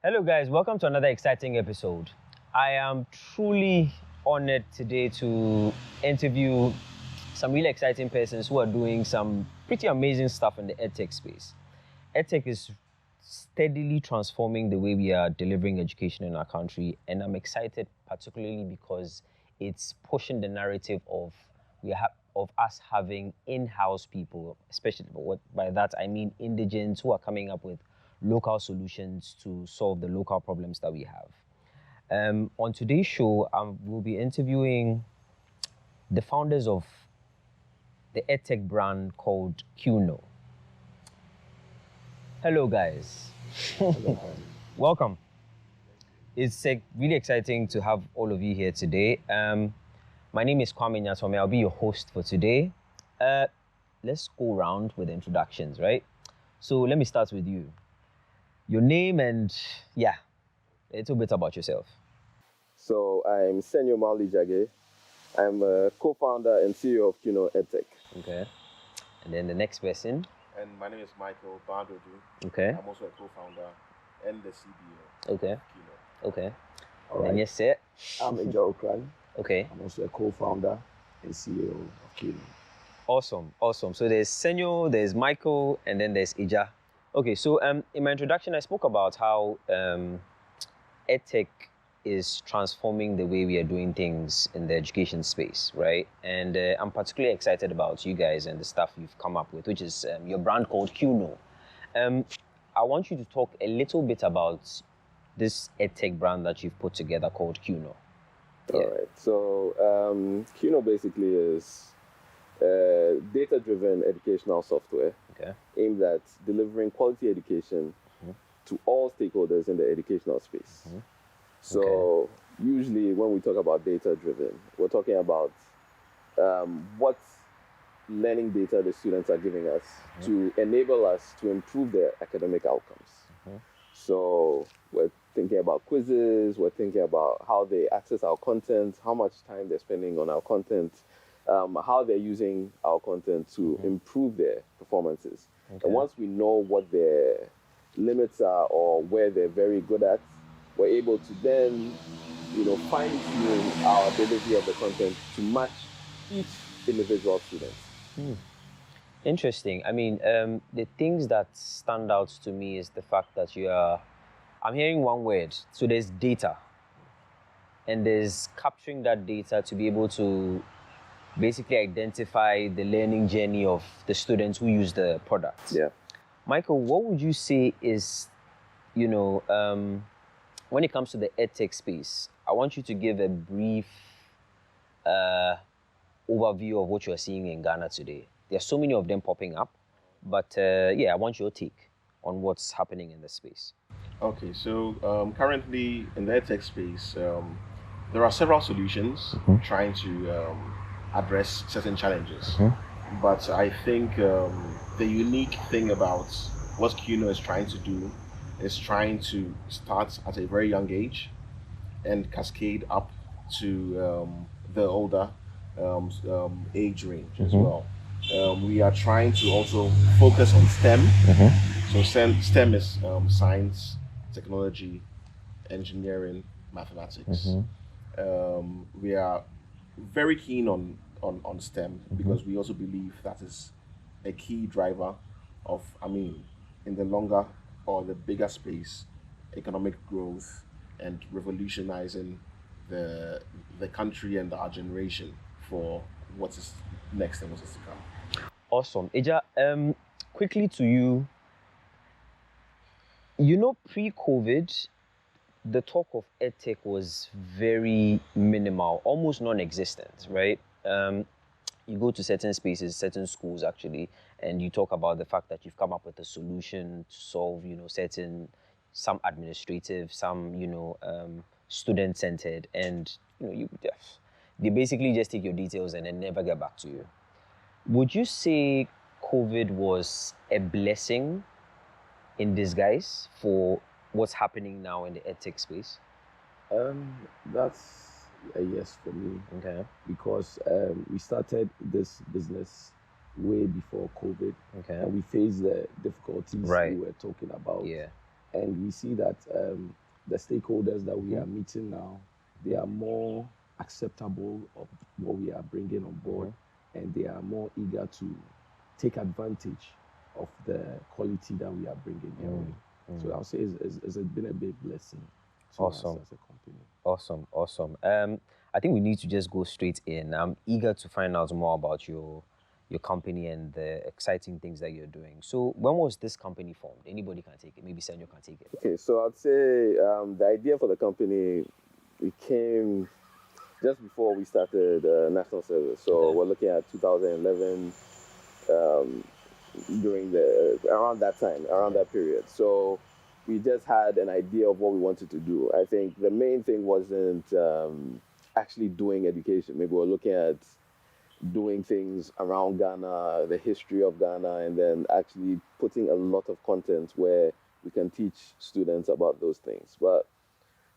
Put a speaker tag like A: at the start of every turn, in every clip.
A: Hello guys, welcome to another exciting episode. I am truly honored today to interview some really exciting persons who are doing some pretty amazing stuff in the edtech space. Edtech is steadily transforming the way we are delivering education in our country, and I'm excited particularly because it's pushing the narrative of of us having in-house people, especially by that I mean indigents who are coming up with local solutions to solve the local problems that we have. On today's show, we'll be interviewing the founders of the edtech brand called QKnow. Hello, guys. Welcome. It's really exciting to have all of you here today. My name is Kwame Nyatuame. I'll be your host for today. Let's go around with introductions, right? So let me start with you. Your name and, a little bit about yourself.
B: So I'm Senyo Mali Jage. I'm a co-founder and CEO of QKnow Edtech.
A: Okay. And then the next person.
C: And my name is Michael Badodu.
A: Okay.
C: I'm also a co-founder and the CBO.
A: Okay.
C: Of QKnow.
A: Okay.
D: All right.
A: And yes, sir.
D: I'm Eja Okran.
A: Okay.
D: I'm also a co-founder and CEO of QKnow.
A: Awesome. So there's Senyo, there's Michael, and then there's Eja. Okay, so in my introduction, I spoke about how edtech is transforming the way we are doing things in the education space, right? And I'm particularly excited about you guys and the stuff you've come up with, which is your brand called QKnow. I want you to talk a little bit about this edtech brand that you've put together called QKnow.
B: All right. So QKnow basically is data-driven educational software aimed at delivering quality education to all stakeholders in the educational space. So usually when we talk about data-driven, we're talking about what learning data the students are giving us to enable us to improve their academic outcomes. So we're thinking about quizzes, we're thinking about how they access our content, how much time they're spending on our content, how they're using our content to improve their performances. And once we know what their limits are or where they're very good at, we're able to then, fine-tune our delivery of the content to match each individual student.
A: Interesting. I mean, the things that stand out to me is the fact that I'm hearing one word. So there's data, and there's capturing that data to be able to basically identify the learning journey of the students who use the product.
B: Yeah.
A: Michael, what would you say is, when it comes to the edtech space, I want you to give a brief overview of what you're seeing in Ghana today. There are so many of them popping up, but I want your take on what's happening in the space.
C: Okay, so currently in the edtech space, there are several solutions trying to address certain challenges. But I think the unique thing about what QKnow is trying to do is trying to start at a very young age and cascade up to the older age range as well. We are trying to also focus on STEM. So STEM is science, technology, engineering, mathematics. We are very keen on STEM because we also believe that is a key driver of, in the longer or the bigger space, economic growth and revolutionizing the country and our generation for what is next and what is to come.
A: Awesome. Eja, quickly to you, pre-COVID, the talk of edtech was very minimal, almost non-existent, right? You go to certain spaces, certain schools actually, and you talk about the fact that you've come up with a solution to solve, some administrative, some, student-centered, and, they basically just take your details and then never get back to you. Would you say COVID was a blessing in disguise for what's happening now in the edtech space?
D: That's a yes for me.
A: Okay.
D: Because we started this business way before COVID.
A: Okay.
D: And we faced the difficulties
A: Right.
D: we were talking about.
A: Yeah.
D: And we see that the stakeholders that we are meeting now, they are more acceptable of what we are bringing on board, and they are more eager to take advantage of the quality that we are bringing their way. So I'll say it's been a big blessing to us
A: Awesome.
D: as a company.
A: Awesome. I think we need to just go straight in. I'm eager to find out more about your company and the exciting things that you're doing. So when was this company formed? Anybody can take it. Maybe Senor can take it.
B: Okay, so I'd say the idea for the company, it came just before we started national service. So we're looking at 2011, around that time, around that period. So we just had an idea of what we wanted to do. I think the main thing wasn't actually doing education. Maybe we're looking at doing things around Ghana, the history of Ghana, and then actually putting a lot of content where we can teach students about those things. But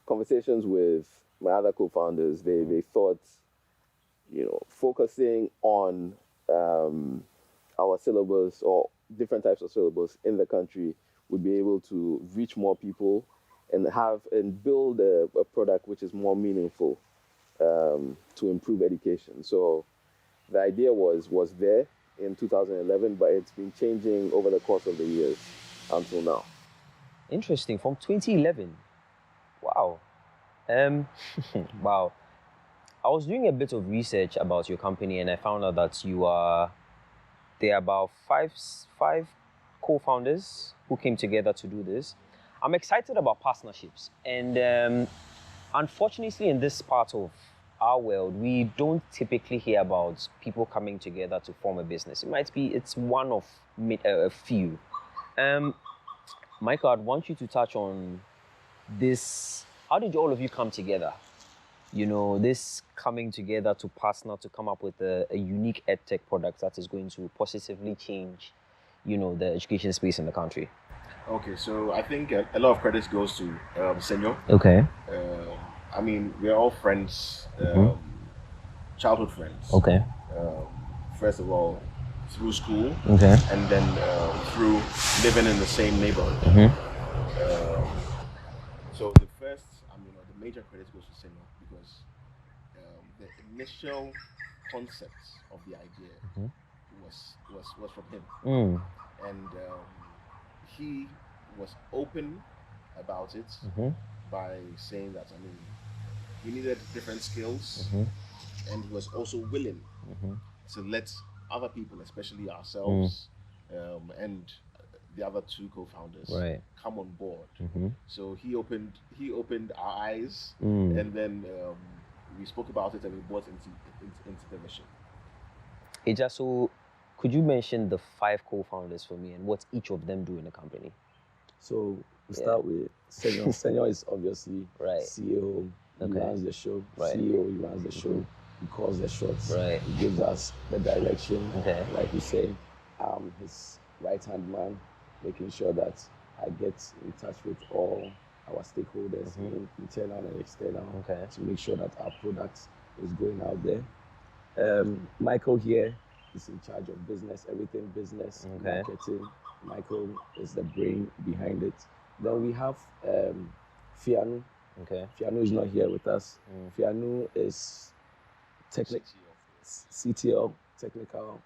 B: conversations with my other co-founders, they thought, focusing on our syllabus or different types of syllabus in the country would be able to reach more people and build a product which is more meaningful to improve education. So the idea was there in 2011, but it's been changing over the course of the years until now.
A: Interesting. From 2011. Wow. Wow. I was doing a bit of research about your company, and I found out that there are about five co-founders who came together to do this. I'm excited about partnerships, and unfortunately, in this part of our world, we don't typically hear about people coming together to form a business. It's one of a few. Michael, I'd want you to touch on this. How did all of you come together? This coming together to partner to come up with a unique edtech product that is going to positively change, the education space in the country.
C: Okay, so I think a lot of credit goes to Senor.
A: Okay.
C: I mean, we're all friends, childhood friends.
A: Okay.
C: First of all, through school,
A: Okay.
C: and then through living in the same neighborhood. So the major credit goes to Senor because the initial concept of the idea was from him, and he was open about it by saying that we needed different skills, and he was also willing to let other people, especially ourselves, and the other two co-founders, come on board. So he opened our eyes, and then we spoke about it and we bought into the mission.
A: So could you mention the 5 co-founders for me and what each of them do in the company?
D: So we start with Senor. Senor is obviously CEO. He runs the show. CEO, he runs the show. He calls the shots. He gives us the direction. Like you say, his right-hand man, making sure that I get in touch with all our stakeholders, internal and external, to make sure that our product is going out there. Michael here is in charge of business, everything business, marketing. Michael is the brain behind it. Then we have Fianu. Fianu is not here with us. Fianu is CTO, technical,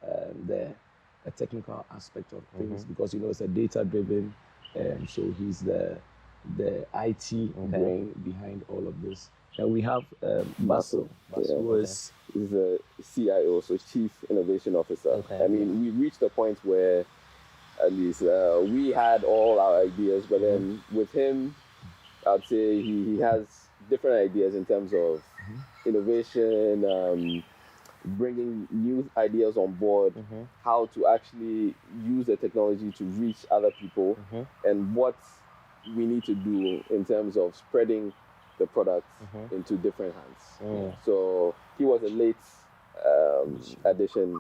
D: a technical aspect of things, because it's a data-driven, so he's the IT brain behind all of this. And we have Basil, who is
B: the CIO, so Chief Innovation Officer. I mean, we reached a point where at least we had all our ideas, but then with him, I'd say he has different ideas in terms of innovation, bringing new ideas on board, how to actually use the technology to reach other people, and what we need to do in terms of spreading the product into different hands. So he was a late addition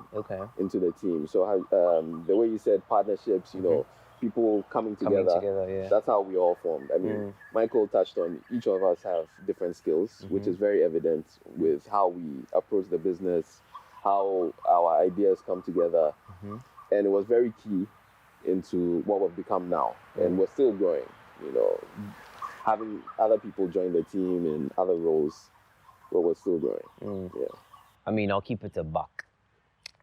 B: into the team. So the way you said partnerships, people coming together, that's how we all formed. I mean, Michael touched on each of us have different skills, which is very evident with how we approach the business, how our ideas come together, and it was very key into what we've become now, and we're still growing. having other people join the team in other roles, but we're still growing. Yeah.
A: I mean, I'll keep it a buck,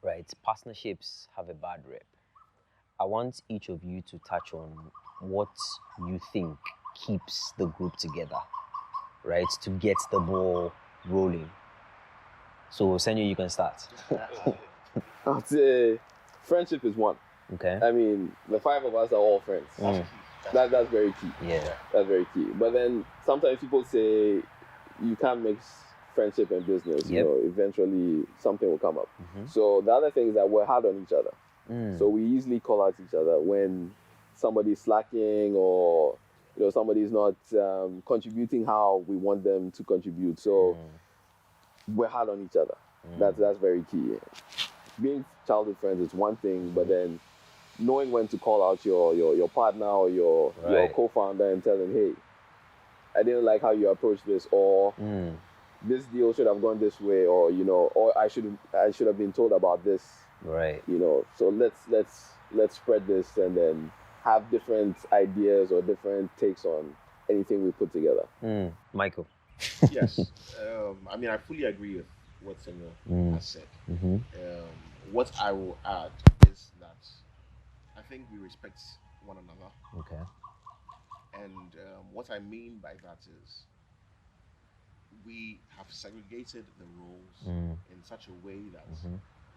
A: right? Partnerships have a bad rep. I want each of you to touch on what you think keeps the group together, right? To get the ball rolling. So, Senyo, you can start.
B: I'd say friendship is one.
A: Okay.
B: I mean, the 5 of us are all friends. That's very key.
A: Yeah.
B: That's very key. But then sometimes people say you can't mix friendship and business.
A: Yep.
B: Eventually something will come up. So the other thing is that we're hard on each other. So we easily call out each other when somebody's slacking or somebody's not contributing how we want them to contribute. So we're hard on each other. That's very key. Being childhood friends is one thing, but then knowing when to call out your partner or your co-founder and tell them, hey, I didn't like how you approached this, or this deal should have gone this way, or or I should have been told about this.
A: Right.
B: So let's spread this and then have different ideas or different takes on anything we put together.
A: Michael.
C: Yes. I mean, I fully agree with what Samuel has said. What I will add is that I think we respect one another.
A: Okay.
C: And what I mean by that is we have segregated the roles in such a way that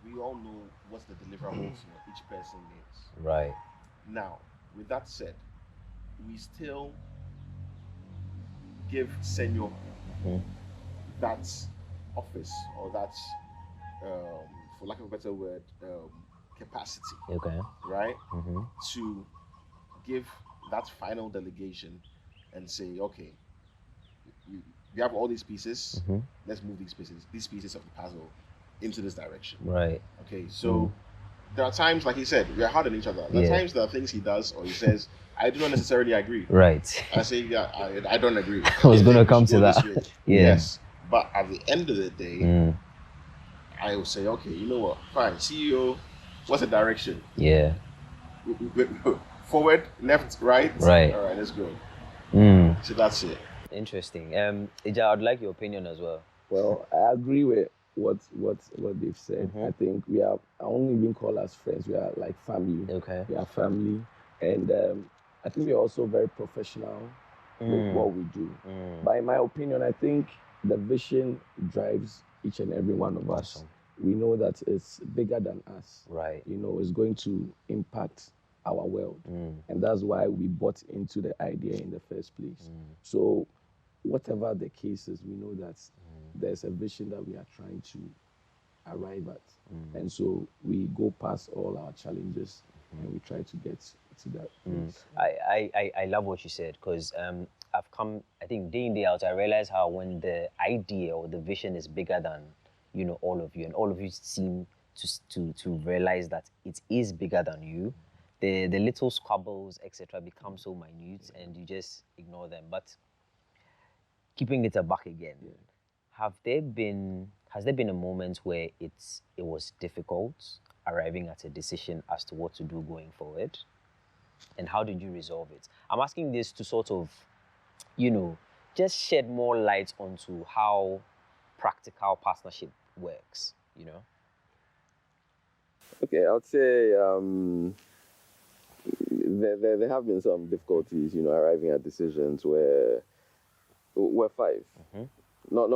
C: we all know what the deliverables each person is.
A: Right.
C: Now, with that said, we still give Senor that office or that, for lack of a better word, capacity.
A: Okay.
C: Right? To give that final delegation and say, okay, we have all these pieces. Let's move these pieces of the puzzle into this direction.
A: Right.
C: Okay. So there are times, like he said, we are hard on each other. There are times there are things he does or he says, I do not necessarily agree.
A: Right.
C: I say, yeah, I don't agree.
A: I was going to come to that.
C: Yes. But at the end of the day, I will say, okay, you know what? Fine. CEO, what's the direction?
A: Yeah.
C: Forward, left, right.
A: Right.
C: All right, let's go. So that's it.
A: Interesting. Ija, I'd like your opinion as well.
D: Well, I agree with what they've said. I think we are only being called as friends. We are like family.
A: Okay.
D: We are family, and I think we are also very professional with what we do. But in my opinion, I think the vision drives each and every one of us.
A: Awesome.
D: We know that it's bigger than us.
A: Right.
D: It's going to impact our world, and that's why we bought into the idea in the first place. So whatever the case is, we know that there's a vision that we are trying to arrive at. And so we go past all our challenges and we try to get to that place.
A: I love what you said, because I've come, I think day in, day out, I realize how when the idea or the vision is bigger than, all of you, and all of you seem to realize that it is bigger than you, the little squabbles, etc., become so minute and you just ignore them. But keeping it back again, has there been a moment where it was difficult arriving at a decision as to what to do going forward? And how did you resolve it? I'm asking this to sort of, just shed more light onto how practical partnership works,
B: Okay, I would say there have been some difficulties, arriving at decisions where we're 5. Not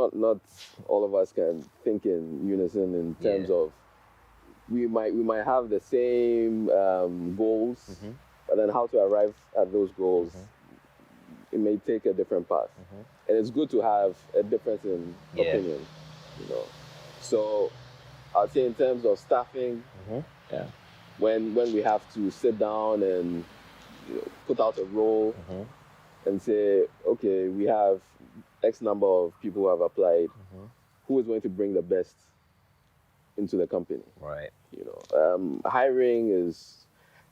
B: all of us can think in unison in terms of we might have the same goals, but then how to arrive at those goals, it may take a different path. And it's good to have a difference in opinion, So I'd say in terms of staffing, when we have to sit down and put out a role and say, okay, we have X number of people who have applied, who is going to bring the best into the company?
A: Right.
B: Hiring is,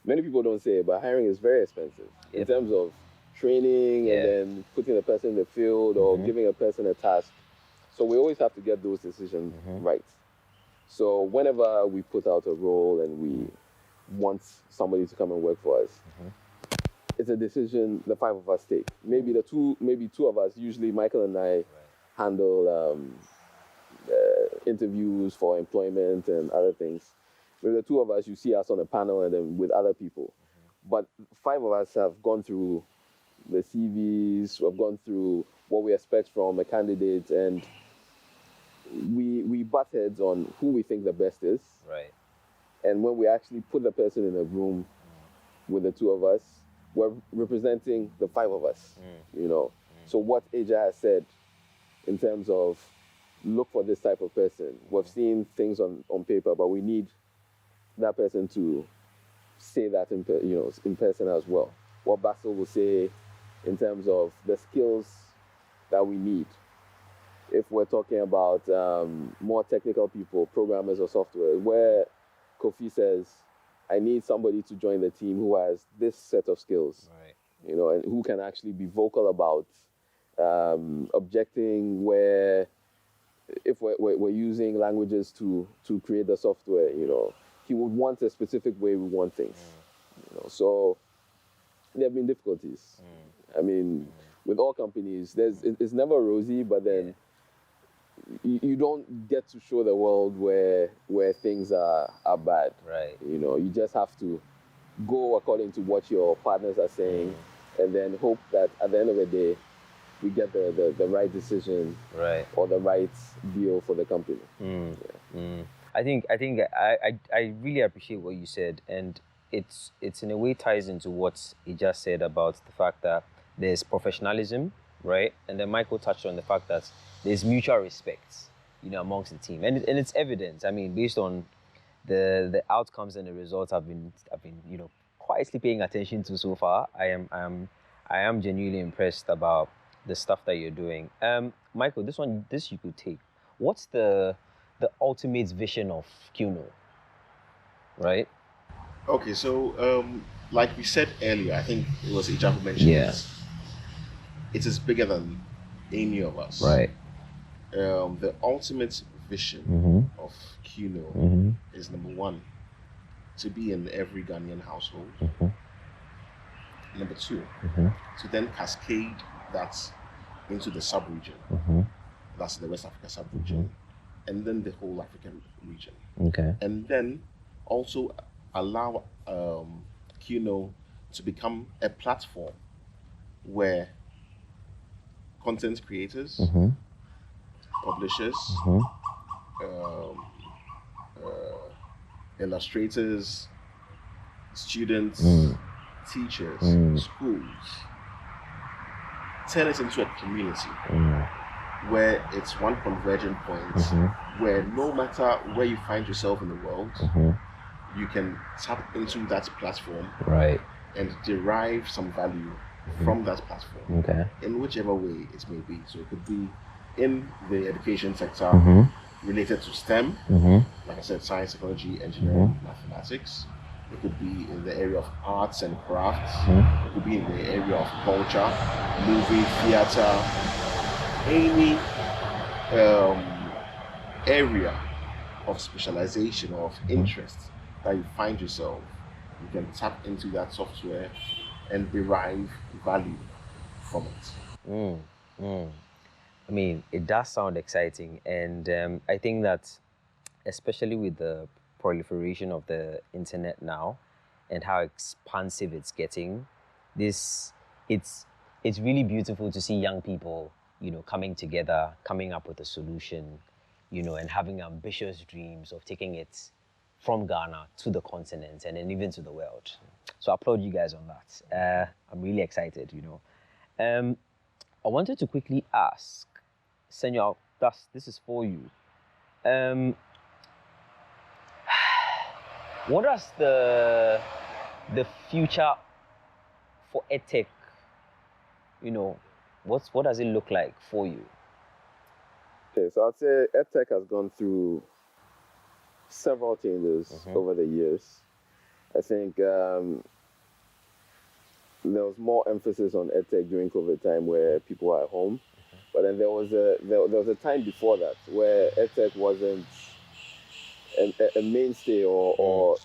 B: many people don't say it, but hiring is very expensive in terms of training and then putting a person in the field or giving a person a task. So we always have to get those decisions right. So whenever we put out a role and we want somebody to come and work for us, it's a decision the 5 of us take. Maybe two of us, usually Michael and I, handle interviews for employment and other things. Maybe the 2 of us, you see us on a panel and then with other people. But 5 of us have gone through the CVs, we've gone through what we expect from a candidate, and we butt heads on who we think the best is.
A: Right.
B: And when we actually put the person in a room with the 2 of us, we're representing the 5 of us, you know. So what Aja has said in terms of look for this type of person. We've seen things on paper, but we need that person to say that in person as well. What Basil will say in terms of the skills that we need. If we're talking about more technical people, programmers or software, where Kofi says, I need somebody to join the team who has this set of skills,
A: right,
B: you know, and who can actually be vocal about objecting where, if we're using languages to create the software, you know, he would want a specific way we want things, you know. So there have been difficulties. I mean, with all companies, it's never rosy, but then you don't get to show the world where things are bad.
A: Right.
B: You know, you just have to go according to what your partners are saying, and then hope that at the end of the day, we get the right decision,
A: right,
B: or the right deal for the company.
A: I think I really appreciate what you said, and it's in a way ties into what he just said about the fact that there's professionalism, right? And then Michael touched on the fact that there's mutual respect, you know, amongst the team, and it's evident. I mean, based on the outcomes and the results I've been you know, quietly paying attention to so far, I am genuinely impressed about the stuff that you're doing. Michael, this you could take. What's the ultimate vision of QKnow, right?
C: Okay, so like we said earlier, I think it was Ija who mentioned this. It is bigger than any of us.
A: Right.
C: The ultimate vision of QKnow is, number 1, to be in every Ghanaian household. Number 2, to then cascade that into the sub-region. That's the West Africa sub-region. And then the whole African region.
A: Okay.
C: And then also allow QKnow to become a platform where content creators, publishers, illustrators, students, teachers, schools, turn it into a community where it's one convergent point where no matter where you find yourself in the world, you can tap into that platform,
A: right,
C: and derive some value from that platform, in whichever way it may be. So it could be in the education sector related to STEM, like I said, science, technology, engineering, mathematics. It could be in the area of arts and crafts. It could be in the area of culture, movie, theater, any area of specialization or of interest that you find yourself. You can tap into that software and derive value from it.
A: I mean, it does sound exciting, and I think that, especially with the proliferation of the internet now and how expansive it's getting, it's really beautiful to see young people, you know, coming together, coming up with a solution, you know, and having ambitious dreams of taking it from Ghana to the continent and then even to the world. So I applaud you guys on that. I'm really excited, you know. I wanted to quickly ask, Senor, this is for you. What does the future for EdTech, you know, what does it look like for you?
B: Okay, so I'd say EdTech has gone through several changes over the years. I think there was more emphasis on EdTech during COVID time where people were at home. But then there was a time before that where EdTech wasn't a mainstay or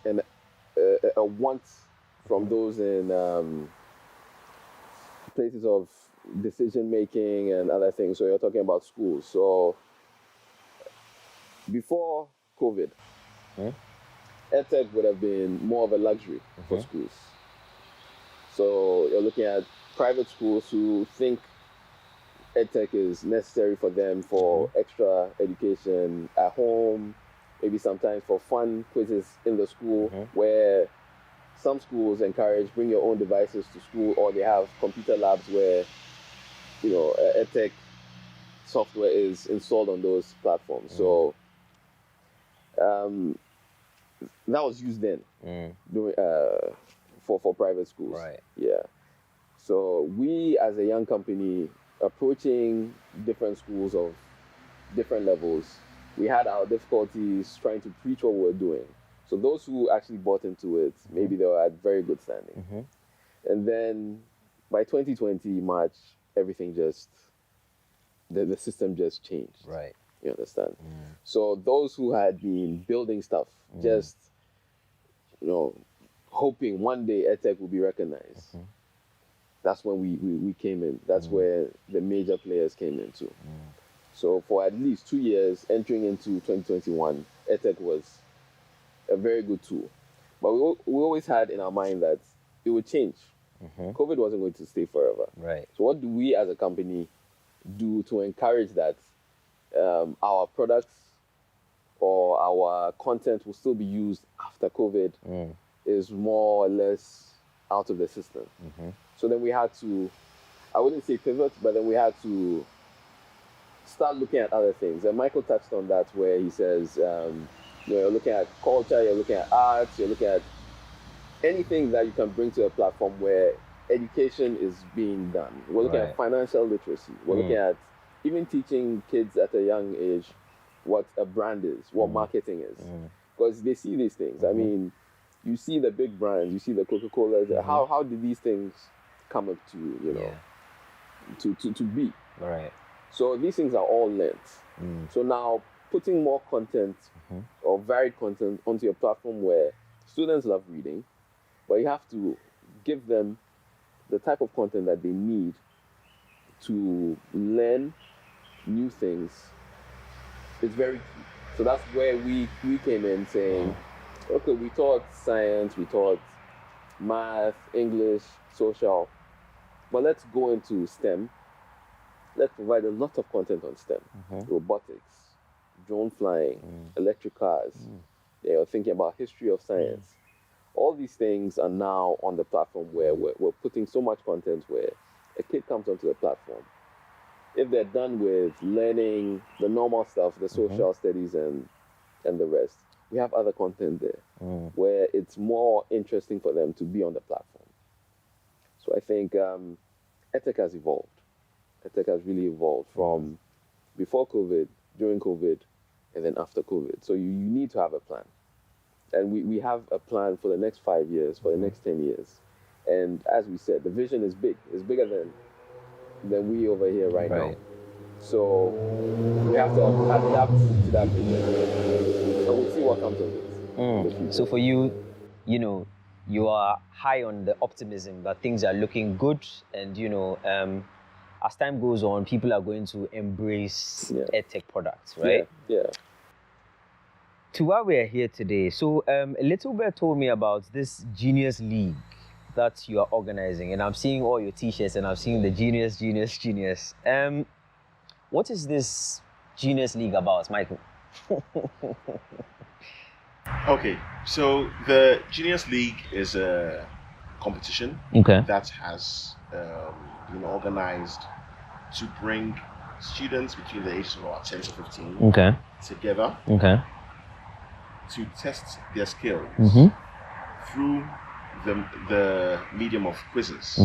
B: a want from those in places of decision making and other things. So you're talking about schools. So before COVID, EdTech would have been more of a luxury for schools. So you're looking at private schools who think EdTech is necessary for them for extra education at home, maybe sometimes for fun quizzes in the school, where some schools encourage bring your own devices to school, or they have computer labs where, you know, EdTech software is installed on those platforms. So that was used then doing, for private schools.
A: Right.
B: Yeah. So we, as a young company, approaching different schools of different levels, we had our difficulties trying to preach what we were doing. So those who actually bought into it, maybe they were at very good standing. And then by 2020 March, everything just, the system just changed.
A: Right.
B: You understand? So those who had been building stuff, just, you know, hoping one day EdTech will be recognized. That's when we came in. That's where the major players came into. So for at least 2 years, entering into 2021, EdTech was a very good tool. But we always had in our mind that it would change. COVID wasn't going to stay forever.
A: Right.
B: So what do we as a company do to encourage that our products or our content will still be used after COVID is more or less out of the system? So then we had to, I wouldn't say pivot, but then we had to start looking at other things. And Michael touched on that, where he says, you know, you're looking at culture, you're looking at arts, you're looking at anything that you can bring to a platform where education is being done. We're looking at financial literacy. We're looking at even teaching kids at a young age what a brand is, what marketing is. Because they see these things. I mean, you see the big brands, you see the Coca-Colas. How did these things come up to, you know, to be?
A: Right.
B: So these things are all learnt. So now putting more content or varied content onto your platform where students love reading, but you have to give them the type of content that they need to learn new things. It's very key. So that's where we came in saying, okay, we taught science, we taught math, English, social, but let's go into STEM. Let's provide a lot of content on STEM. Robotics, drone flying, electric cars. You're thinking about history of science. All these things are now on the platform where we're putting so much content where a kid comes onto the platform. If they're done with learning the normal stuff, the social studies and the rest, we have other content there where it's more interesting for them to be on the platform. So I think EdTech has evolved. EdTech has really evolved from before COVID, during COVID, and then after COVID. So you need to have a plan. And we have a plan for the next 5 years, for the next 10 years. And as we said, the vision is big. It's bigger than we over here right now. So we have to adapt to that vision. And we'll see what comes of it. In the future.
A: So for you, you know, you are high on the optimism that things are looking good, and you know, as time goes on, people are going to embrace EdTech products, right?
B: Yeah.
A: To why we're here today. So a little bit told me about this Genius League that you are organizing, and I'm seeing all your t-shirts and I'm seeing the Genius. What is this Genius League about, Michael?
C: Okay, so the Genius League is a competition that has been organized to bring students between the ages of about 10 to 15 together to test their skills through the medium of quizzes.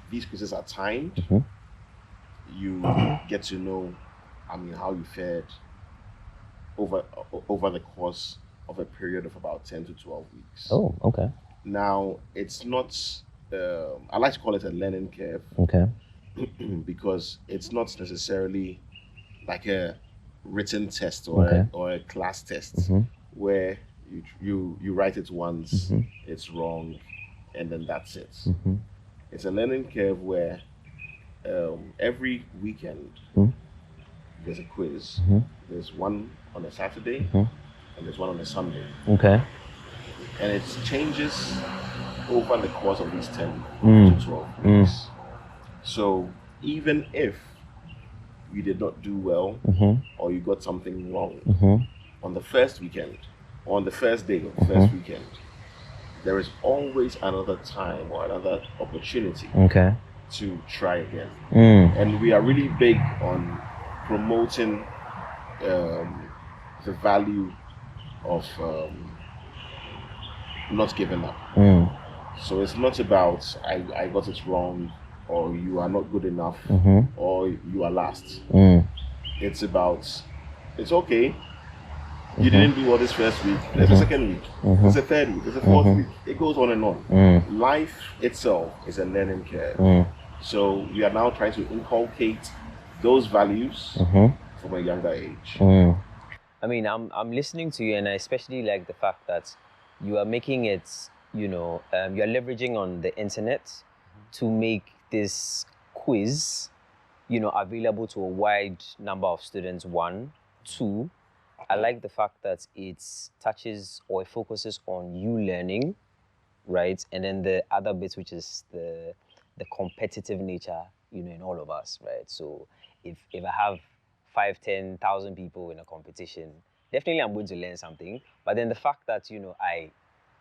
C: These quizzes are timed. You get to know, how you fared over the course of a period of about 10 to 12 weeks.
A: Oh, okay.
C: Now, it's not, I like to call it a learning curve. Because it's not necessarily like a written test or a class test where you write it once, it's wrong, and then that's it. Mm-hmm. It's a learning curve where every weekend there's a quiz. Mm-hmm. There's one on a Saturday and there's one on a Sunday.
A: Okay.
C: And it changes over the course of these 10 to 12 weeks. So even if you did not do well or you got something wrong on the first weekend, or on the first day of the first weekend, there is always another time or another opportunity to try again. And we are really big on promoting the value of not giving up. So it's not about I got it wrong, or you are not good enough, or you are last. It's about, it's okay. You didn't do well this first week. There's a second week. There's a third week. There's a fourth week. It goes on and on. Life itself is a learning curve. So we are now trying to inculcate those values from a younger age.
A: I mean, I'm listening to you, and I especially like the fact that you are making it, you're leveraging on the internet to make this quiz, available to a wide number of students. 1, 2, I like the fact that it touches or it focuses on you learning, right? And then the other bit, which is the competitive nature, in all of us, right? So if I have 5,000-10,000 people in a competition, definitely I'm going to learn something. But then the fact that,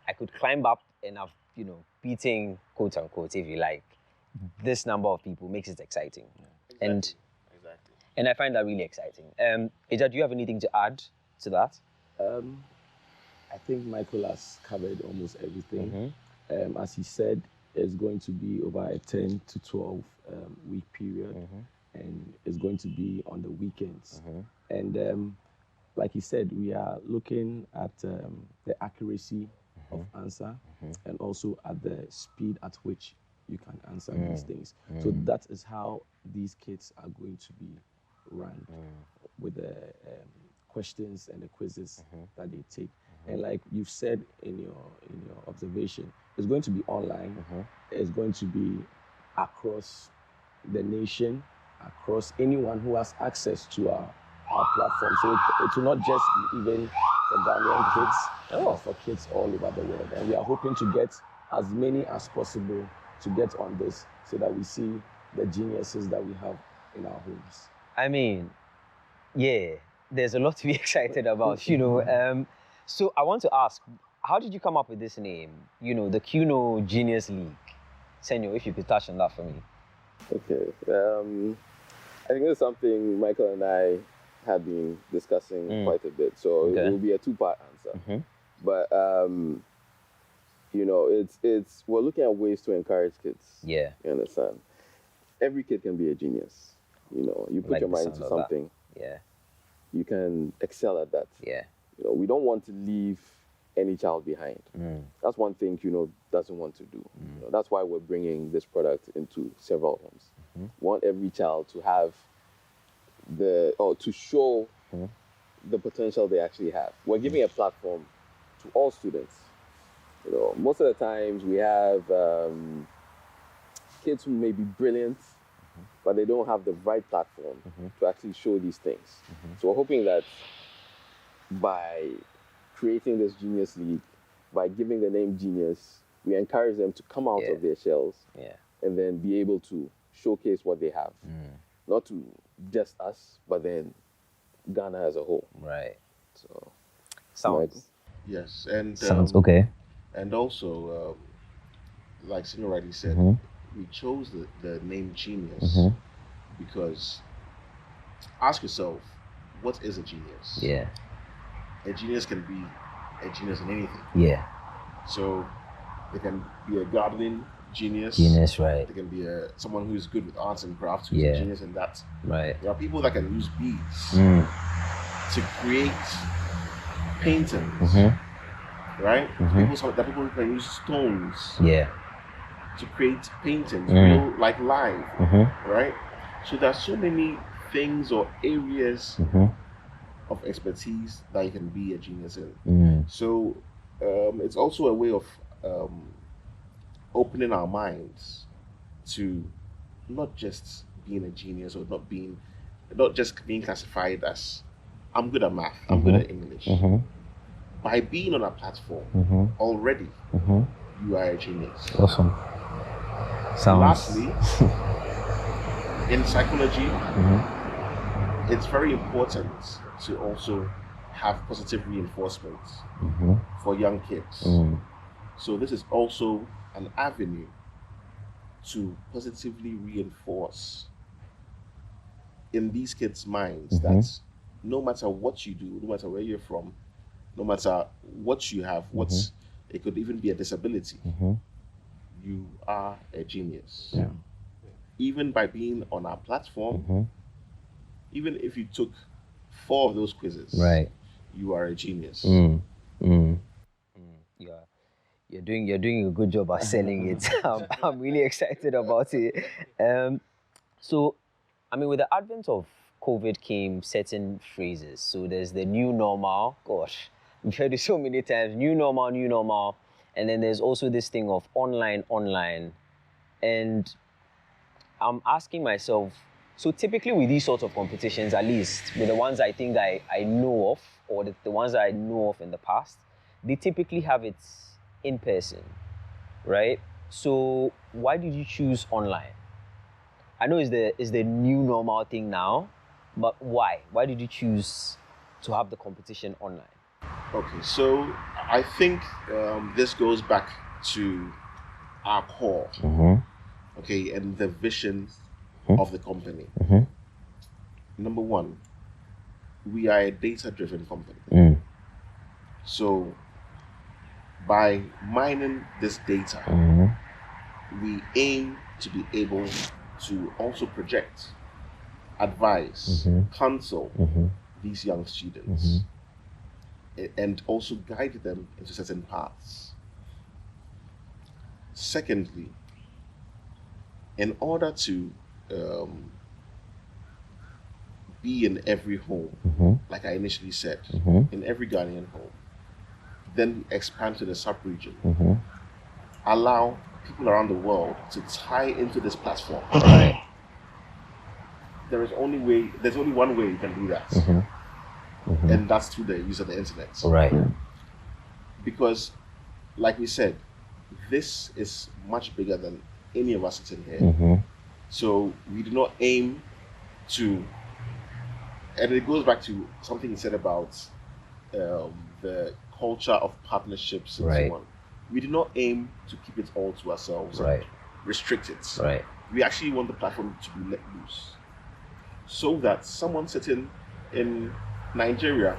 A: I could climb up and I've, beating, quote unquote, if you like, this number of people makes it exciting.
C: Exactly.
A: And I find that really exciting. Eja, do you have anything to add to that?
D: I think Michael has covered almost everything. As he said, it's going to be over a 10 to 12 week period, and it's going to be on the weekends. And like he said, we are looking at the accuracy of answer and also at the speed at which you can answer these things. So that is how these kids are going to be run with the questions and the quizzes that they take. And like you've said in your observation, it's going to be online. It's going to be across the nation, across anyone who has access to our platform. So it will not just be even for Ghanaian kids, but for kids all over the world. And we are hoping to get as many as possible to get on this, so that we see the geniuses that we have in our homes.
A: I mean, yeah, there's a lot to be excited about, So I want to ask, how did you come up with this name? The QKnow Genius League. Senor, if you could touch on that for me.
B: Okay. I think it's something Michael and I have been discussing quite a bit. So it will be a 2-part answer. But it's we're looking at ways to encourage kids. Yeah. You understand? Every kid can be a genius. You put your mind to something.
A: Yeah.
B: You can excel at that.
A: Yeah.
B: We don't want to leave any child behind. That's one thing QKnow doesn't want to do. That's why we're bringing this product into several homes. We want every child to have to show the potential they actually have. We're giving a platform to all students. Most of the times we have kids who may be brilliant, but they don't have the right platform to actually show these things. So we're hoping that by creating this Genius League, by giving the name Genius, we encourage them to come out of their shells and then be able to showcase what they have. Not to just us, but then Ghana as a whole.
A: Right.
B: So,
A: sounds.
C: Yes, and
A: sounds okay.
C: And also, like Sino rightly said, we chose the name Genius because ask yourself, what is a genius?
A: Yeah.
C: A genius can be a genius in anything.
A: Yeah.
C: So they can be a gardening genius.
A: Genius, right.
C: They can be someone who's good with arts and crafts, who's a genius in that.
A: Right.
C: There are people that can use beads to create paintings. Right? People who can use stones to create paintings, real, like live. Right? So there's so many things or areas of expertise that you can be a genius in. So it's also a way of opening our minds to not just being a genius or not just being classified as I'm good at math, I'm good at English. By being on a platform already, you are a genius.
A: Awesome.
C: Lastly, in psychology, it's very important to also have positive reinforcement for young kids. So this is also an avenue to positively reinforce in these kids' minds that no matter what you do, no matter where you're from, no matter what you have, it could even be a disability, you are a genius.
D: Yeah.
C: Even by being on our platform, even if you took 4 of those quizzes,
A: right,
C: you are a genius.
A: Yeah. You're doing a good job at selling it. I'm really excited about it. So, I mean, with the advent of COVID came certain phrases. So there's the new normal. Gosh, we've heard it so many times. New normal. And then there's also this thing of online. And I'm asking myself, so typically with these sorts of competitions, at least with the ones I think I know of, or the ones that I know of in the past, they typically have it in person, right? So why did you choose online? I know it's the new normal thing now, but why? Why did you choose to have the competition online?
C: Okay, so I think this goes back to our core, okay, and the vision of the company. Number one, we are a data-driven company. So by mining this data, we aim to be able to also project, advise, counsel these young students, and also guide them into certain paths. Secondly, in order to be in every home, like I initially said, in every Ghanaian home, then expand to the sub-region, allow people around the world to tie into this platform.
A: Right.
C: There's only one way you can do that, and that's through the use of the internet.
A: Right.
C: Because, like we said, this is much bigger than any of us sitting here. So we do not aim to, and it goes back to something you said about the culture of partnerships and so on. We do not aim to keep it all to ourselves, and restrict it.
A: Right.
C: We actually want the platform to be let loose, so that someone sitting in Nigeria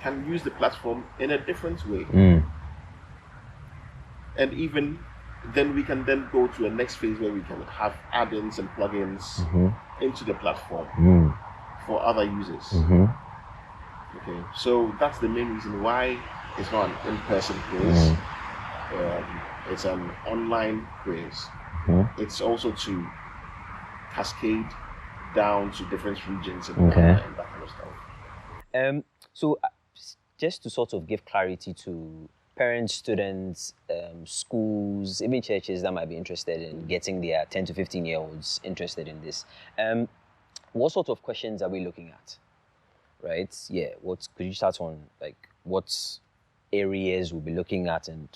C: can use the platform in a different way. And even then we can then go to a next phase where we can have add-ins and plugins into the platform for other users. Okay, so that's the main reason why it's not an in-person quiz. It's an online quiz. It's also to cascade down to different regions and that kind of stuff.
A: So just to sort of give clarity to parents, students, schools, even churches that might be interested in getting their 10 to 15-year-olds interested in this, what sort of questions are we looking at? Right? Yeah. What could you start on? Like, what areas we'll be looking at and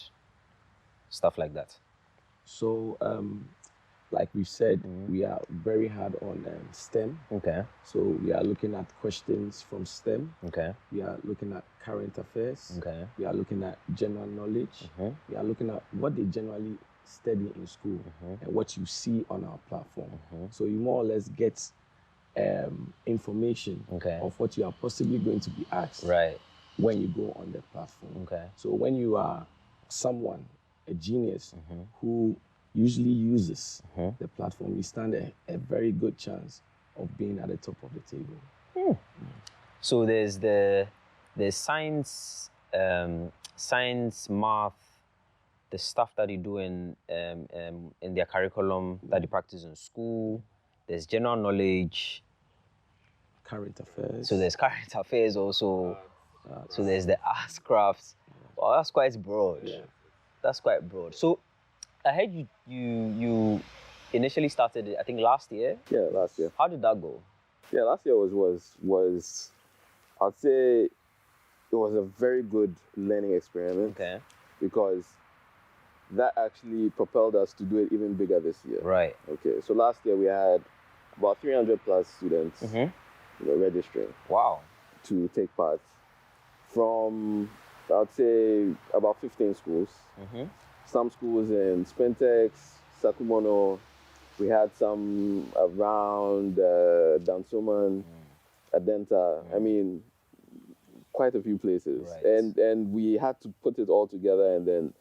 A: stuff like that?
D: So, like we said, we are very hard on STEM.
A: Okay.
D: So we are looking at questions from STEM.
A: Okay.
D: We are looking at current affairs.
A: Okay.
D: We are looking at general knowledge. We are looking at what they generally study in school and what you see on our platform. So you more or less get information of what you are possibly going to be asked when you go on the platform. So when you are someone, a genius, who usually uses the platform, you stand a very good chance of being at the top of the table.
A: So there's science, math, the stuff that you do in their curriculum that you practice in school. There's general knowledge,
D: current affairs.
A: So there's current affairs also. So there's the arts, crafts. Well, that's quite broad. That's quite broad. So I heard you initially started it, I think last year.
B: Yeah, last year.
A: How did that go?
B: Yeah, last year was I'd say it was a very good learning experiment.
A: Okay.
B: Because that actually propelled us to do it even bigger this year.
A: Right.
B: Okay, so last year we had about 300 plus students registering.
A: Wow.
B: To take part from, I'd say, about 15 schools. Some schools in Spintex, Sakumono. We had some around Dansoman, Adenta. I mean, quite a few places. Right. And we had to put it all together and then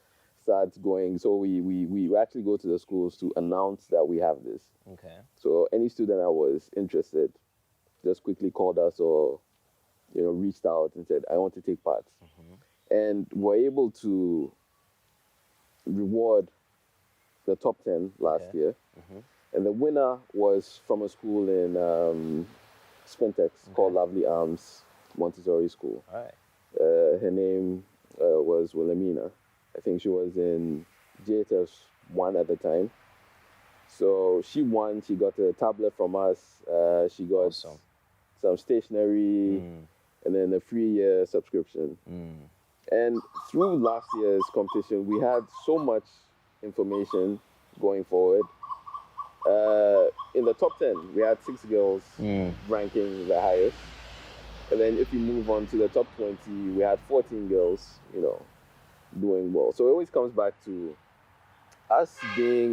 B: start going. So we actually go to the schools to announce that we have this.
A: Okay.
B: So any student that was interested just quickly called us or reached out and said, I want to take part. And we're able to reward the top 10 last year. And the winner was from a school in Spintex called Lovely Arms Montessori School.
A: All right.
B: Her name was Wilhelmina. I think she was in JHS 1 at the time. So she won. She got a tablet from us. She got some stationery and then a 3-year subscription. And through last year's competition, we had so much information going forward. In the top 10, we had 6 girls ranking the highest. And then if you move on to the top 20, we had 14 girls, doing well. So it always comes back to us being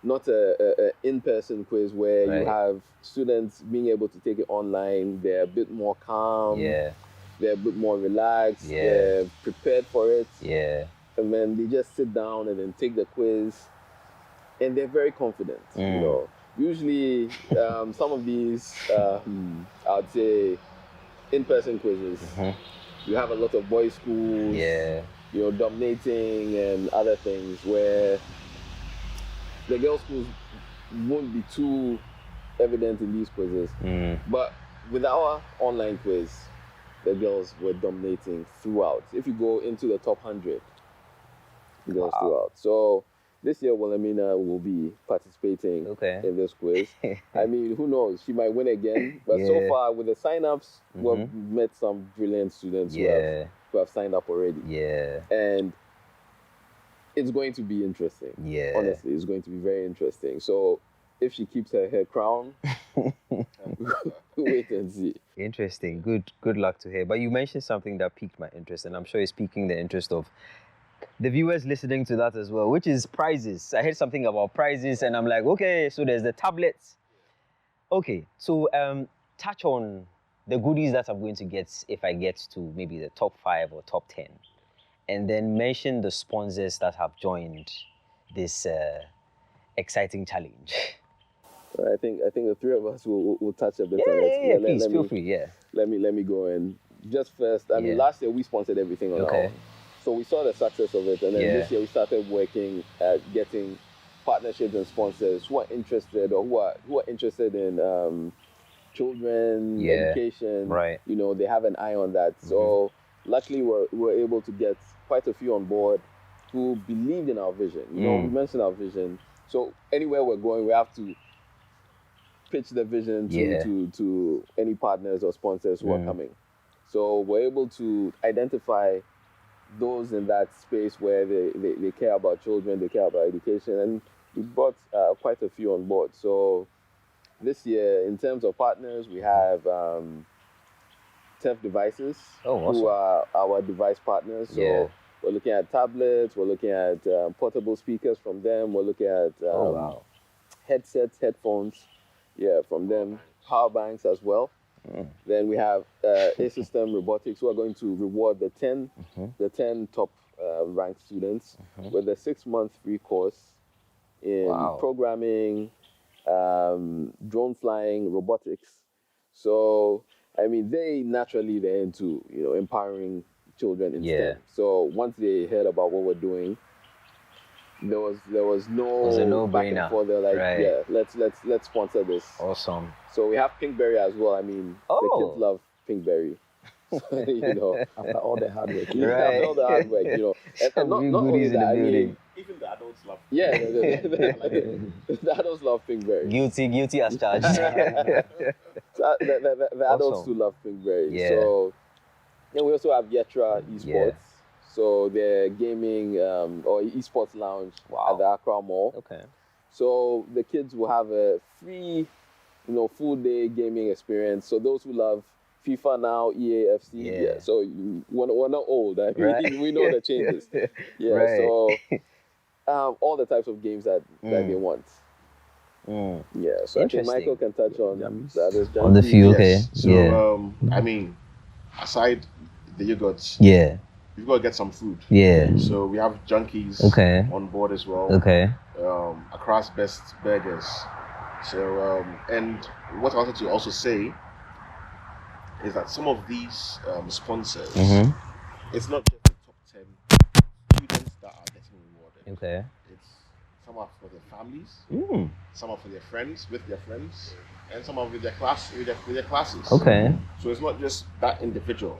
B: not a in-person quiz where you have students being able to take it online. They're a bit more calm. Yeah. They're a bit more relaxed. Yeah. They're prepared for it. Yeah. And then they just sit down and then take the quiz. And they're very confident, Usually, some of these, I would say, in-person quizzes, you have a lot of boys' schools, dominating and other things where the girls' schools won't be too evident in these quizzes. But with our online quiz, the girls were dominating throughout. If you go into the top 100, girls throughout. So this year, Wilhelmina will be participating in this quiz. I mean, who knows? She might win again. But so far, with the sign-ups, we've met some brilliant students who have signed up already. Yeah. And it's going to be interesting. Yeah. Honestly, it's going to be very interesting. So if she keeps her crown, wait and see.
A: Interesting. Good luck to her. But you mentioned something that piqued my interest, and I'm sure it's piquing the interest of the viewers listening to that as well, which is prizes. I heard something about prizes and I'm like, okay, so there's the tablets. Okay, so touch on the goodies that I'm going to get if I get to maybe the top 5 or top 10. And then mention the sponsors that have joined this exciting challenge.
B: I think the three of us will touch a bit on
A: it. Yeah, please, feel free,
B: Let me go in. Just first, I mean, last year we sponsored everything on our own. So we saw the success of it, and then this year we started working at getting partnerships and sponsors who are interested or who are interested in children education. Right. They have an eye on that. So luckily we're able to get quite a few on board who believed in our vision. We mentioned our vision. So anywhere we're going, we have to pitch the vision to any partners or sponsors who are coming. So we're able to identify those in that space where they care about children, they care about education, and we brought quite a few on board. So this year, in terms of partners, we have TEF Devices, who are our device partners. So we're looking at tablets, we're looking at portable speakers from them, we're looking at headsets, headphones, from them, power banks as well. Then we have A-System Robotics, who are going to reward the 10 top ranked students with a 6-month free course in programming, drone flying, robotics. So, I mean, they're into empowering children in STEM. So once they heard about what we're doing, there was no back and forth. They're like, let's sponsor this.
A: Awesome.
B: So we have Pinkberry as well. I mean, the kids love Pinkberry.
D: After all the hard work.
B: After all the hard work, and not only that, I mean,
C: Even the adults love.
B: Yeah, the adults love pink berries.
A: Guilty as charged.
B: So the adults
A: Awesome.
B: do love pink berries.
A: Yeah.
B: So then we also have Yetra Esports.
A: Yeah.
B: So they're gaming or esports lounge at the Accra Mall.
A: Okay.
B: So the kids will have a free, full day gaming experience. So those who love FIFA now, EA, FC, yeah. So we're not old. I mean,
A: right.
B: We know the changes. Yeah.
A: Right.
B: So all the types of games that they want. Yeah. So I think Michael can touch on that.
A: On the few, okay.
C: Yes. So I mean, aside the yogurts.
A: Yeah.
C: You've got to get some food.
A: Yeah.
C: So we have junkies on board as well.
A: Okay.
C: Across best burgers. So and what I wanted to also say is that some of these sponsors, it's not just the top 10 students that are getting rewarded.
A: Okay.
C: It's some are for their families, some are for their friends, with their friends, and some are with their classes.
A: Okay.
C: So it's not just that individual.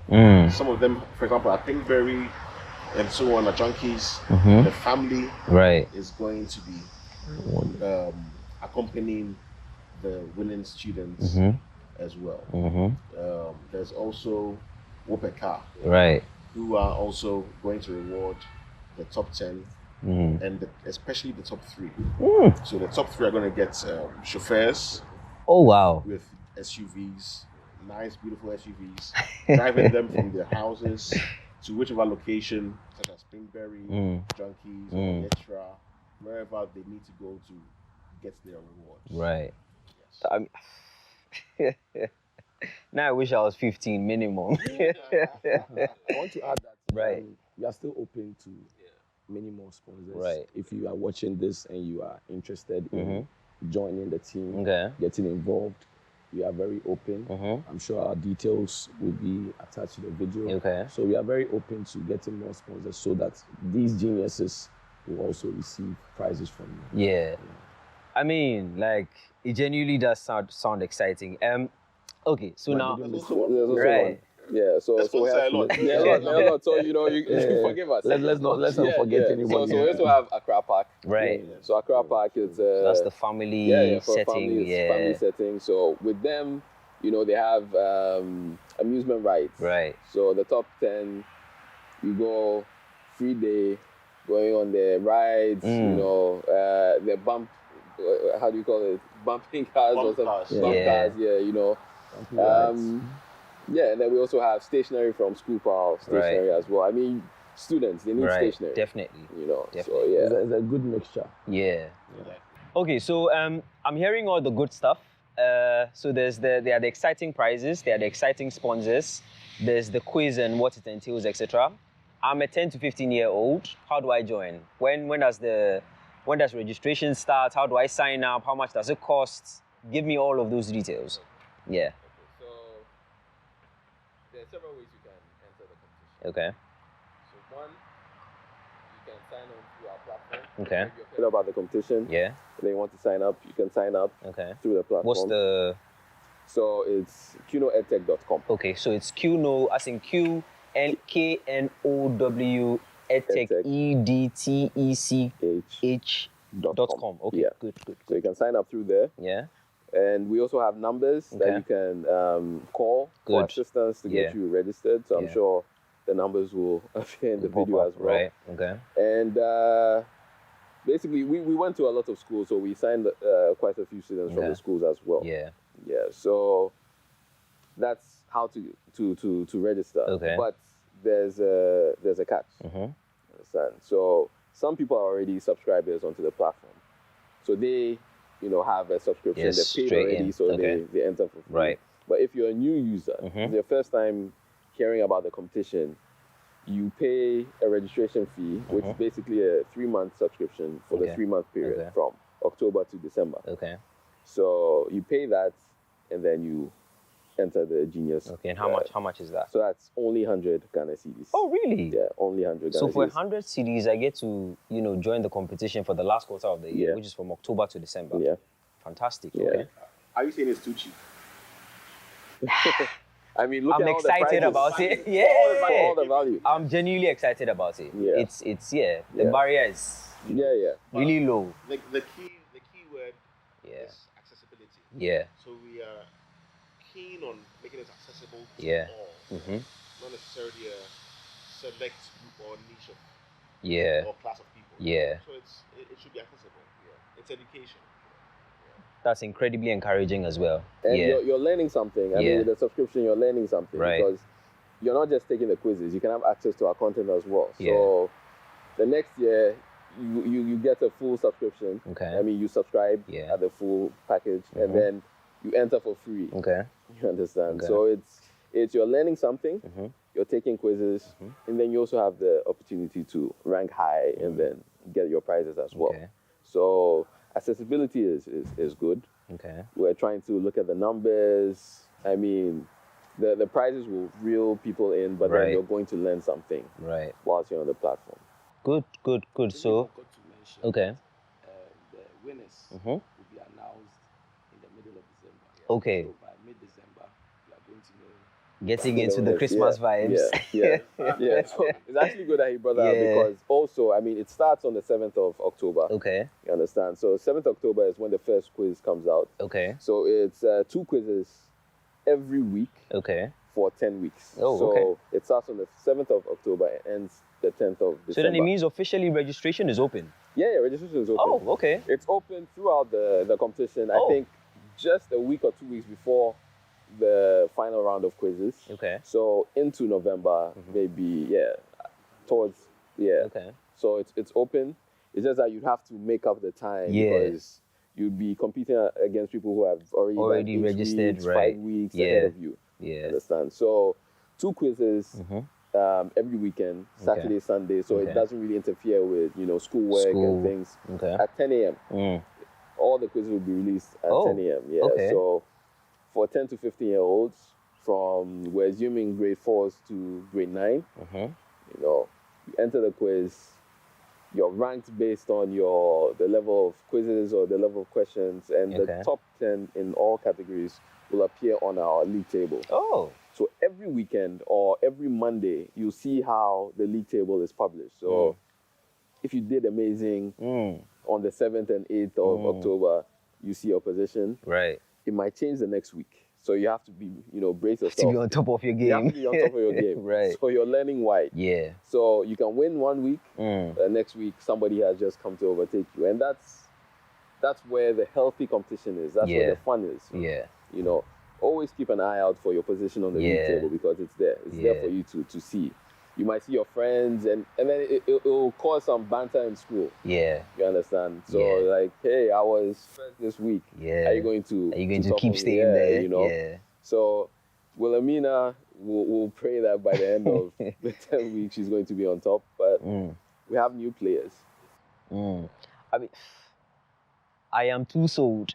C: Some of them, for example, are Pinkberry and so on, are junkies. The family is going to be accompanying the winning students as well. There's also Wopeka, who are also going to reward the top 10 and especially the top 3. So the top 3 are going to get chauffeurs.
A: Oh wow!
C: With SUVs, nice, beautiful SUVs, driving them from their houses to whichever location, such as Pinkberry, Junkies, or Yetra, wherever they need to go to get their rewards.
A: Right.
C: Yes.
A: Now I wish I was 15 minimum.
D: I want to add that
A: Right.
D: We are still open to many more sponsors.
A: Right.
D: If you are watching this and you are interested in joining the team, getting involved, we are very open. I'm sure our details will be attached to the video.
A: Okay.
D: So we are very open to getting more sponsors so that these geniuses will also receive prizes from you.
A: Yeah. I mean, like, it genuinely does sound exciting. Okay, so now,
B: there's also one. Yeah, so we have
C: a lot.
B: So you forgive us.
D: Let's not forget anybody.
B: So we also have Accra Park.
A: right?
B: So Accra Park is
A: So that's the family setting.
B: Family setting. So with them, they have amusement rides.
A: Right.
B: So the top 10, you go free day, going on the rides. The bump. How do you call it? Bumping cars or something. Cars. And then we also have stationery from School Power stationery as well. I mean, students, they need stationery.
A: Definitely.
B: So yeah.
D: It's a good mixture.
A: Yeah. Okay, so I'm hearing all the good stuff. So there are the exciting prizes, there are the exciting sponsors, there's the quiz and what it entails, etc. I'm a 10 to 15-year-old. How do I join? When does registration start? How do I sign up? How much does it cost? Give me all of those details. Yeah.
B: So there are several ways you can enter the competition.
A: Okay.
B: So one, you can sign on through our platform.
A: Okay.
B: If you're about the competition, and then you want to sign up, you can sign up through the platform.
A: What's the...
B: So it's QKnowEdtech.com.
A: Okay, so it's QKnow, as in QKnow Edtech, EDTECH.com. Okay, good.
B: So you can sign up through there.
A: Yeah.
B: And we also have numbers that you can call for assistance to get you registered. So I'm sure the numbers will appear in the video as well.
A: Right, okay.
B: And basically, we went to a lot of schools, so we signed quite a few students from the schools as well.
A: Yeah.
B: So that's how to register.
A: Okay.
B: But there's a catch. Understand? So some people are already subscribers onto the platform, so they have a subscription. They're paid already, so they enter for free.
A: Right.
B: But if you're a new user, it's your first time hearing about the competition, you pay a registration fee, which is basically a 3-month subscription for the 3-month period from October to December.
A: Okay.
B: So you pay that, and then you enter the Genius.
A: Okay, and how much is that?
B: So that's only 100 Ghana cedis.
A: Oh, really?
B: Yeah, only 100 Ghana
A: So for
B: cedis.
A: 100 cedis, I get to, join the competition for the last quarter of the year, which is from October to December.
B: Yeah.
A: Fantastic.
B: Yeah.
A: Okay.
C: Are you saying it's too cheap?
B: I mean, look
A: I'm
B: at all
A: excited
B: the
A: about
B: prices.
A: it. Yeah.
B: All the value.
A: I'm genuinely excited about it.
B: Yeah.
A: It's the barrier is Really low.
C: The key word is accessibility.
A: Yeah.
C: So we are keen on making it accessible to all, not necessarily a select group or niche of or class of people.
A: Yeah.
C: So it should be accessible. Yeah. It's education.
A: That's incredibly encouraging as well.
B: And you're learning something. I mean, with the subscription, you're learning something because you're not just taking the quizzes. You can have access to our content as well. So the next year, you get a full subscription.
A: Okay.
B: I mean, you subscribe at the full package, and then you enter for free.
A: Okay.
B: You understand? Okay. So it's you're learning something. You're taking quizzes, and then you also have the opportunity to rank high and then get your prizes as well. Okay. So accessibility is good.
A: Okay.
B: We're trying to look at the numbers. I mean, the prizes will reel people in, but then you're going to learn something whilst you're on the platform.
A: Good. So, okay.
D: The winners will be announced in the middle of December.
A: Yeah. Okay.
D: So by mid-December, we are going to know.
A: Getting into the Christmas vibes.
B: Yeah. So it's actually good that he brought that up because also, I mean, it starts on the 7th of October.
A: Okay.
B: You understand? So 7th October is when the first quiz comes out.
A: Okay.
B: So it's 2 quizzes every week.
A: Okay.
B: For 10 weeks.
A: Oh,
B: so
A: okay.
B: It starts on the 7th of October and ends the 10th of December.
A: So then it means officially registration is open?
B: Yeah, registration is open.
A: Oh, okay.
B: It's open throughout the competition. I think just a week or 2 weeks before the final round of quizzes.
A: Okay.
B: So into November, maybe, towards,
A: Okay.
B: So it's open. It's just that you'd have to make up the time because you'd be competing against people who have already
A: registered,
B: weeks, 5 weeks ahead of you.
A: Yeah.
B: Understand? So 2 quizzes every weekend, Saturday, Sunday. So it doesn't really interfere with, schoolwork and things.
A: Okay.
B: At 10 a.m. All the quizzes will be released at 10 a.m. Yeah.
A: Okay.
B: So for 10 to 15-year-olds, we're assuming grade 4s to grade 9, you enter the quiz. You're ranked based on the level of quizzes or the level of questions, and the top 10 in all categories will appear on our league table.
A: Oh.
B: So every weekend or every Monday, you'll see how the league table is published. So if you did amazing on the 7th and 8th of October, you see your position.
A: Right.
B: It might change the next week. So you have to be, brace yourself.
A: To be on top of your game.
B: You have to be on top of your game.
A: Right.
B: So you're learning wide.
A: Yeah.
B: So you can win 1 week, next week somebody has just come to overtake you. And that's where the healthy competition is. That's where the fun is.
A: Yeah.
B: Always keep an eye out for your position on the league table because it's there. It's there for you to see. You might see your friends and then it will cause some banter in school.
A: Yeah.
B: You understand? So like, hey, I was first this week.
A: Yeah.
B: Are you going to
A: keep staying there? Yeah.
B: So Wilhelmina will pray that by the end of the 10 weeks she's going to be on top. But we have new players.
A: I mean, I am too sold.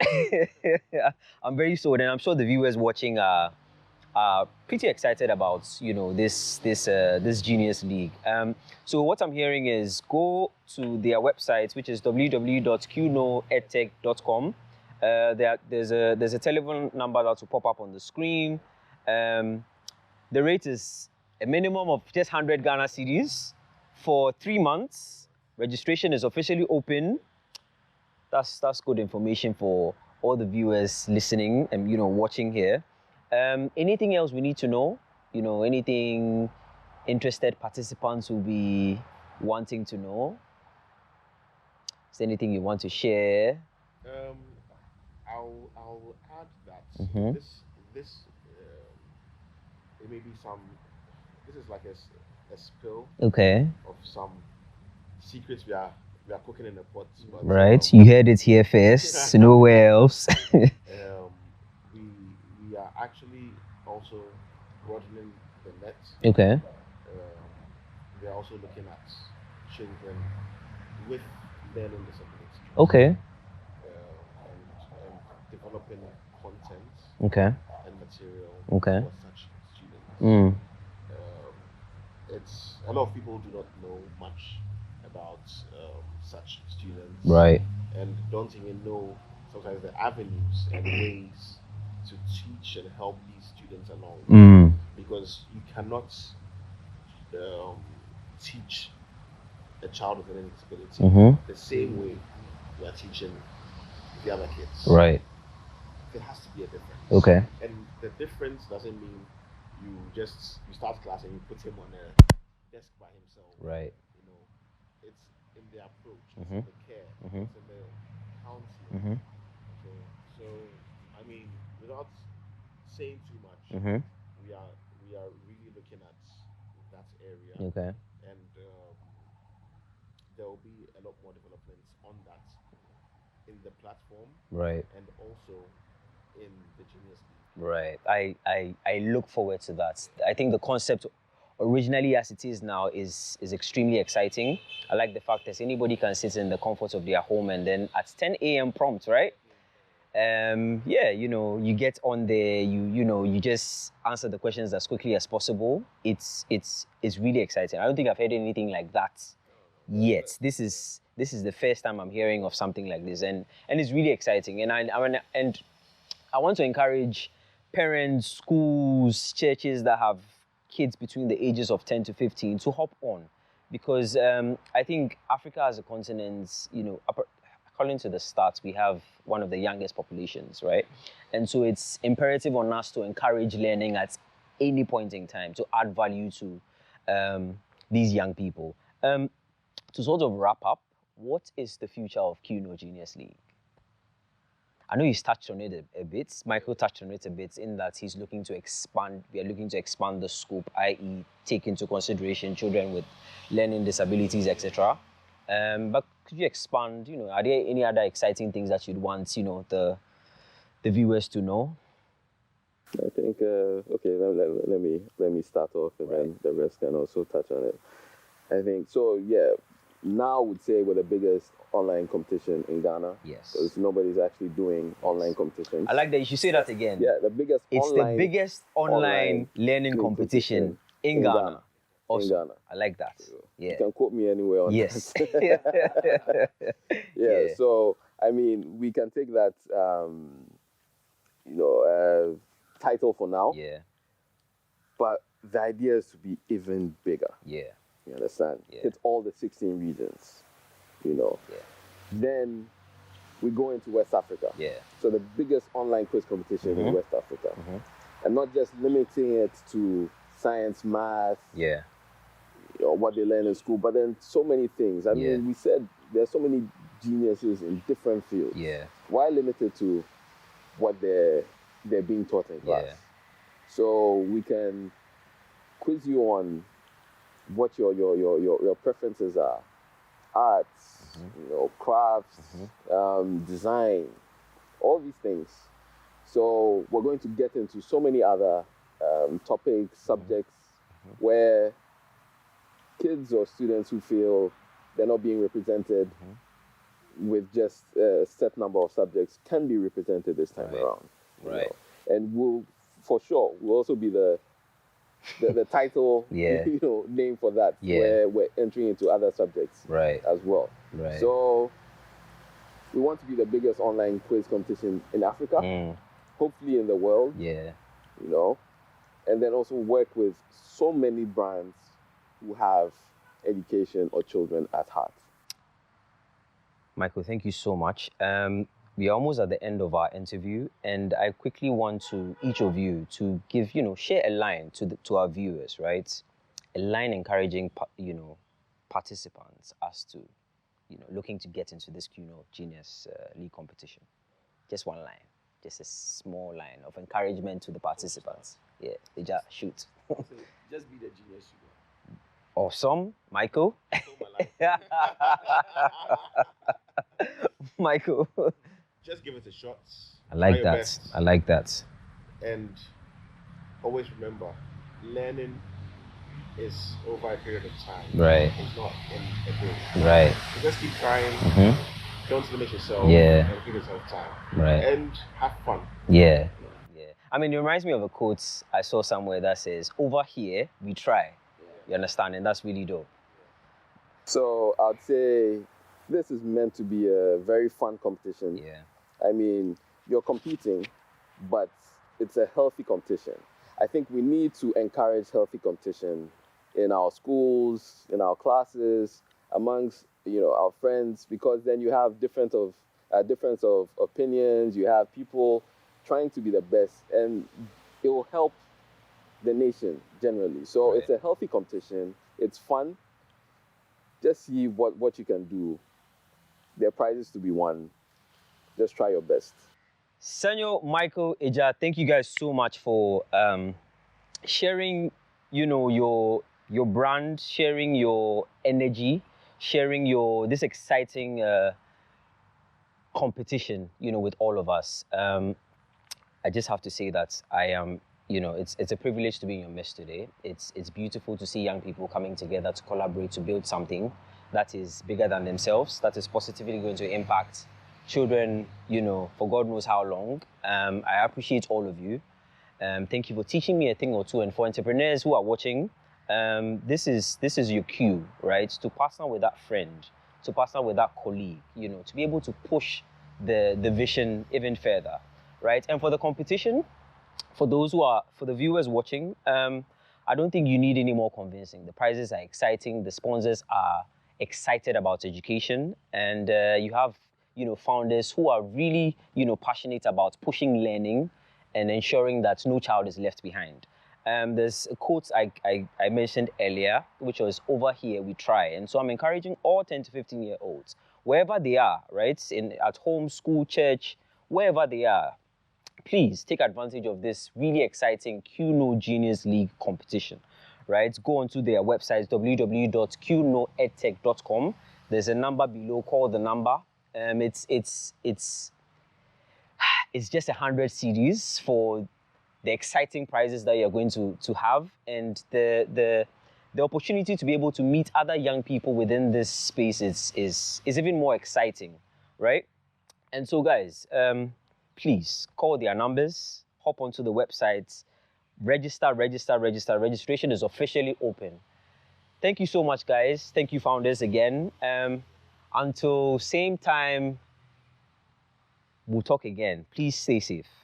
A: I'm very sold, and I'm sure the viewers watching are pretty excited about this Genius League. So what I'm hearing is go to their website, which is www.QKnowEdtech.com. There's a telephone number that will pop up on the screen. The rate is a minimum of just 100 Ghana cedis for 3 months. Registration is officially open. That's good information for all the viewers listening and watching here. Anything else we need to know? Anything interested participants will be wanting to know? Is there anything you want to share?
C: I'll add that this it may be some. This is like a spill.
A: Okay.
C: Of some secrets we are cooking in the pot. But,
A: right. You heard it here first. Nowhere else.
C: We are actually also broadening the net.
A: Okay.
C: We are also looking at children with learning disabilities.
A: Okay.
C: And developing content.
A: Okay.
C: And material.
A: Okay.
C: For such students. It's a lot of people do not know much about such students,
A: right?
C: And don't even know sometimes the avenues and ways to teach and help these students along, because you cannot teach a child with a disability the same way we are teaching the other kids.
A: Right.
C: There has to be a difference.
A: Okay.
C: And the difference doesn't mean you start class and you put him on a desk by himself.
A: Right.
C: You know, it's in the approach, it's in the care, it's in the counseling. Okay. So I mean, without saying too much, we are really looking at that area.
A: Okay.
C: And there will be a lot more developments on that in the platform.
A: Right.
C: And also in the Genius League.
A: Right. I look forward to that. I think the concept originally as it is now is extremely exciting. I like the fact that anybody can sit in the comfort of their home and then at 10 a.m. prompt, right? Yeah, you know, you get on there, you just answer the questions as quickly as possible. It's really exciting. I don't think I've heard anything like that yet. This is the first time I'm hearing of something like this, and it's really exciting. And I want to encourage parents, schools, churches that have kids between the ages of 10 to 15 to hop on, because I think Africa as a continent, you know, according to the stats, we have one of the youngest populations, right? And so it's imperative on us to encourage learning at any point in time to add value to these young people. To sort of wrap up, what is the future of QKnow Genius League? I know you touched on it a bit. Michael touched on it a bit in that he's looking to expand. We are looking to expand the scope, i.e., take into consideration children with learning disabilities, etc. But could you expand? You know, are there any other exciting things that you'd want, you know, the viewers to know?
B: I think okay. Let me start off, and then the rest can also touch on it. I think so. Yeah. Now I would say we're the biggest online competition in Ghana.
A: Yes.
B: Because nobody's actually doing online competitions.
A: I like that. You should say that again.
B: Yeah, the biggest
A: the biggest online learning competition in Ghana. Awesome. In Ghana. I like that. Yeah.
B: You can quote me anywhere on
A: yes.
B: that. Yeah. So, I mean, we can take that, title for now.
A: Yeah.
B: But the idea is to be even bigger.
A: Yeah.
B: You understand?
A: Yeah.
B: Hit all the 16 regions, you know.
A: Yeah.
B: Then we go into West Africa.
A: Yeah.
B: So the biggest online quiz competition in West Africa. And not just limiting it to science, math,
A: yeah,
B: you know, what they learn in school, but then so many things. I mean, we said there's so many geniuses in different fields.
A: Yeah.
B: Why limit it to what they're being taught in class?
A: Yeah.
B: So we can quiz you on what your preferences are, arts, you know, crafts, design, all these things. So we're going to get into so many other topics, subjects, where kids or students who feel they're not being represented with just a set number of subjects can be represented this time around.
A: Right.
B: You know? And we'll also be the title, you know, name for that, where we're entering into other subjects as well.
A: Right.
B: So we want to be the biggest online quiz competition in Africa, hopefully in the world.
A: Yeah.
B: You know, and then also work with so many brands who have education or children at heart.
A: Michael, thank you so much. We are almost at the end of our interview, and I quickly want each of you to give, you know, share a line to our viewers, right? A line encouraging, you know, participants as to, you know, looking to get into this QKnow Genius League competition. Just one line, just a small line of encouragement to the participants. Yeah, they just shoot.
C: So just be the genius you are.
A: Awesome, Michael. Michael.
C: Just give it a shot.
A: I like that. I like that.
C: And always remember, learning is over a period of time.
A: Right.
C: It's not in a day.
A: Right.
C: So just keep trying. Don't limit yourself.
A: Yeah.
C: And give yourself time.
A: Right.
C: And have fun.
A: Yeah. Yeah. I mean, it reminds me of a quote I saw somewhere that says, "Over here, we try." You understand? And that's really dope.
B: So I'd say this is meant to be a very fun competition.
A: Yeah.
B: I mean, you're competing, but it's a healthy competition. I think we need to encourage healthy competition in our schools, in our classes, amongst our friends, because then you have difference of opinions. You have people trying to be the best, and it will help the nation generally. So it's a healthy competition. It's fun. Just see what you can do. There are prizes to be won. Just try your best.
A: Senor Michael Eja, thank you guys so much for sharing, your brand, sharing your energy, sharing this exciting competition, with all of us. I just have to say that I am, it's a privilege to be in your midst today. It's beautiful to see young people coming together to collaborate to build something that is bigger than themselves, that is positively going to impact children, for God knows how long. I appreciate all of you. Thank you for teaching me a thing or two. And for entrepreneurs who are watching, this is your cue, right? To partner with that friend, to partner with that colleague, to be able to push the vision even further, right? And for the competition, for the viewers watching, I don't think you need any more convincing. The prizes are exciting. The sponsors are excited about education, and you have founders who are really passionate about pushing learning and ensuring that no child is left behind. There's a quote I mentioned earlier, which was "over here we try," and so I'm encouraging all 10 to 15-year-olds, wherever they are, right, at home, school, church, wherever they are, please take advantage of this really exciting QKnow Genius League competition, right? Go onto their website, www.QKnowEdtech.com. There's a number below, call the number. It's just 100 CDs for the exciting prizes that you're going to have, and the opportunity to be able to meet other young people within this space is even more exciting, right? And so guys, please call their numbers, hop onto the website, register. Registration is officially open. Thank you so much, guys. Thank you, founders, again. Until same time, we'll talk again. Please stay safe.